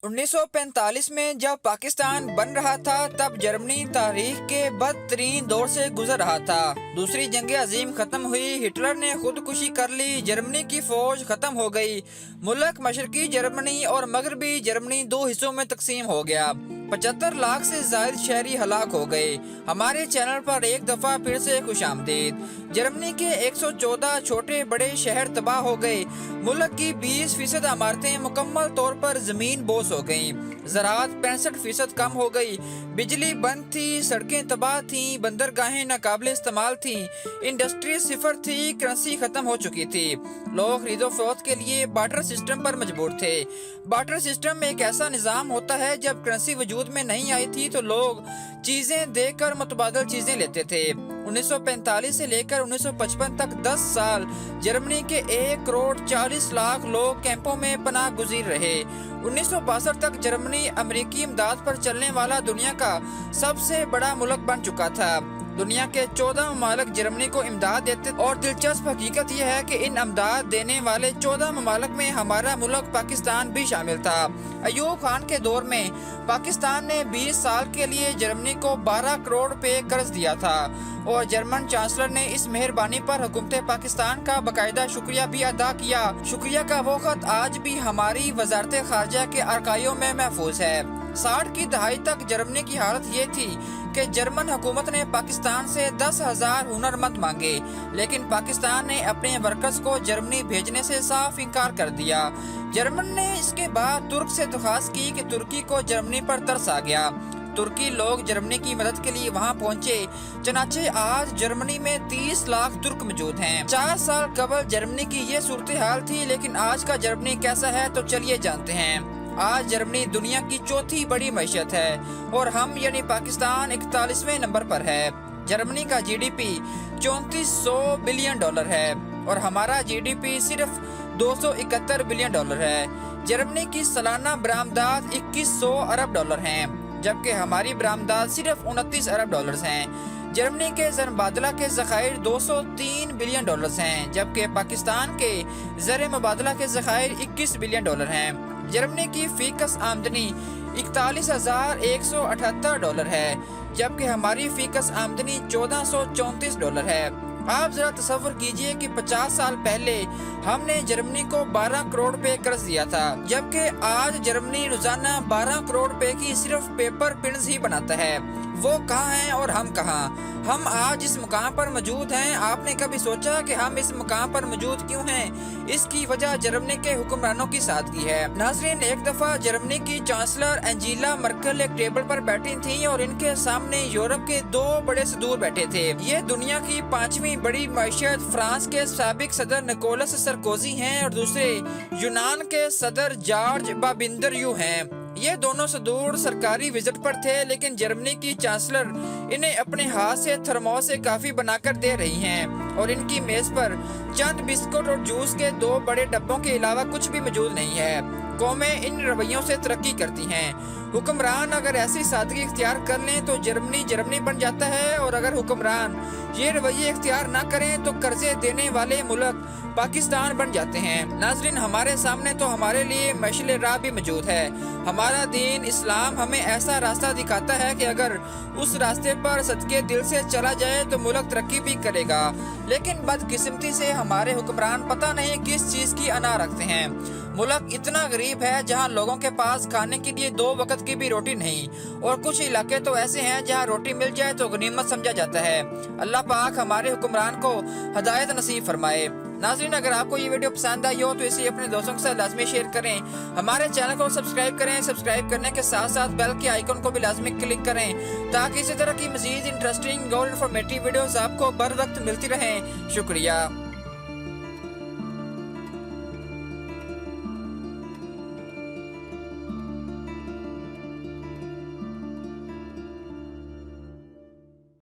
1945 में जब पाकिस्तान बन रहा था तब जर्मनी तारीख के बदतरीन दौर से गुजर रहा था। दूसरी जंग अजीम खत्म हुई, हिटलर ने खुदकुशी कर ली, जर्मनी की फौज खत्म हो गई, मुल्क मशरकी जर्मनी और मगरबी जर्मनी दो हिस्सों में तकसीम हो गया। 75 लाख से ज्यादा शहरी हलाक हो गए। हमारे चैनल पर एक दफा फिर से खुशामदीद। जर्मनी के 114 छोटे बड़े शहर तबाह हो गए, मुल्क की 20% इमारतें मुकम्मल तौर पर जमीन बोस हो गईं, ज़राअत 65% कम हो गई, बिजली बंद थी, सड़कें तबाह थीं, बंदरगाहें नाकाबिल इस्तेमाल थीं, इंडस्ट्री सिफर थी, करेंसी खत्म हो चुकी थी। लोग खरीदो फरोख्त के लिए बार्टर सिस्टम पर मजबूर थे। बार्टर सिस्टम एक ऐसा निज़ाम होता है, जब करेंसी वजूद में नहीं आई थी तो लोग चीजें देकर मुतबादल चीजें लेते थे। 1945 से लेकर 1955 तक 10 साल जर्मनी के 1 करोड़ 40 लाख लोग कैंपों में पनाह गुज़ीर रहे। 1962 तक जर्मनी अमेरिकी इमदाद पर चलने वाला दुनिया का सबसे बड़ा मुल्क बन चुका था। दुनिया के 14 ममालिक जर्मनी को इमदाद देते और दिलचस्प हकीकत यह है कि इन इमदाद देने वाले 14 ममालिक में हमारा मुल्क पाकिस्तान भी शामिल था। अयूब खान के दौर में पाकिस्तान ने 20 साल के लिए जर्मनी को 12 करोड़ रुपए कर्ज दिया था और जर्मन चांसलर ने इस मेहरबानी पर हुकूमत पाकिस्तान का बाकायदा शुक्रिया भी अदा किया। शुक्रिया का वो खत आज भी हमारी वजारत खारजा के अरकाइयों में महफूज है। 60 की दहाई तक जर्मनी की हालत ये थी कि जर्मन हुकूमत ने पाकिस्तान से 10,000 हुनरमंद मांगे, लेकिन पाकिस्तान ने अपने वर्कर्स को जर्मनी भेजने से साफ इनकार कर दिया। जर्मन ने इसके बाद तुर्क से दरख्वास्त की कि तुर्की को जर्मनी पर तरस आ गया। तुर्की लोग जर्मनी की मदद के लिए वहां पहुंचे। चनाचे आज जर्मनी में 30 लाख तुर्क मौजूद हैं। 4 साल कबल जर्मनी की ये सूरत हाल थी, लेकिन आज का जर्मनी कैसा है तो चलिए जानते हैं। आज जर्मनी दुनिया की चौथी बड़ी मैशत है और हम यानी पाकिस्तान 41वें नंबर पर है। जर्मनी का जीडीपी 3400 बिलियन डॉलर है और हमारा जीडीपी सिर्फ 271 बिलियन डॉलर है। जर्मनी की सालाना बरामदात 2100 अरब डॉलर हैं, जबकि हमारी बरामदात सिर्फ 29 अरब डॉलर हैं। जर्मनी के ज़र-मुबादला के ज़खायर 203 बिलियन डॉलर हैं, जबकि पाकिस्तान के ज़र-मुबादला के ज़खायर 21 बिलियन डॉलर हैं। जर्मनी की फीकस आमदनी 41,178 डॉलर है, जबकि हमारी फीकस आमदनी 1434 डॉलर है। आप जरा तसव्वुर कीजिए कि 50 साल पहले हमने जर्मनी को 12 करोड़ रुपए कर्ज दिया था, जबकि आज जर्मनी रोजाना 12 करोड़ रुपए की सिर्फ पेपर पिन्स ही बनाता है। वो कहाँ हैं और हम कहाँ? हम आज इस मुकाम पर मौजूद हैं। आपने कभी सोचा कि हम इस मुकाम पर मौजूद क्यों हैं? इसकी वजह जर्मनी के हुक्मरानों की सादगी है। नाज़रीन, एक दफा जर्मनी की चांसलर एंजेला मर्केल एक टेबल पर बैठी थी और इनके सामने यूरोप के 2 बड़े सदूर बैठे थे। ये दुनिया की 5वीं बड़ी मैशत फ्रांस के साबिक सदर निकोलस सरकोजी हैं और दूसरे यूनान के सदर जॉर्ज बाबिंदरयू हैं। ये दोनों सदूर सरकारी विजिट पर थे, लेकिन जर्मनी की चांसलर इन्हें अपने हाथ से थर्मोस से काफी बनाकर दे रही हैं और इनकी मेज पर चंद बिस्कुट और जूस के 2 बड़े डब्बों के अलावा कुछ भी मौजूद नहीं है। कौमें इन रवैयों से तरक्की करती हैं। हुक्मरान अगर ऐसी सादगी इख्तियार कर लें तो जर्मनी जर्मनी बन जाता है, और अगर हुक्मरान ये रवैये इख्तियार ना करें तो कर्जे देने वाले मुल्क पाकिस्तान बन जाते हैं। नाज़रीन, हमारे सामने तो हमारे लिए मशाल राह भी मौजूद है। हमारा दीन इस्लाम हमें ऐसा रास्ता दिखाता है कि अगर उस रास्ते पर सदके दिल से चला जाए तो मुल्क तरक्की भी करेगा। लेकिन बदकिस्मती से हमारे हुक्मरान पता नहीं किस चीज़ की अना रखते हैं। मुल्क इतना गरीब है जहां लोगों के पास खाने के लिए 2 वक्त की भी रोटी नहीं, और कुछ इलाके तो ऐसे हैं जहां रोटी मिल जाए तो गनीमत समझा जाता है। अल्लाह पाक हमारे हुक्मरान को हिदायत नसीब फरमाए। नाज़रीन, अगर आपको ये वीडियो पसंद आई हो तो इसे अपने दोस्तों के साथ लाजमी शेयर करें। हमारे चैनल को सब्सक्राइब करें। सब्सक्राइब करने के साथ साथ बेल के आइकन को भी लाजमी क्लिक करें ताकि इसी तरह की मजीद इंटरेस्टिंग और इन्फॉर्मेटिव वीडियोस आपको बर वक्त मिलती रहें। शुक्रिया।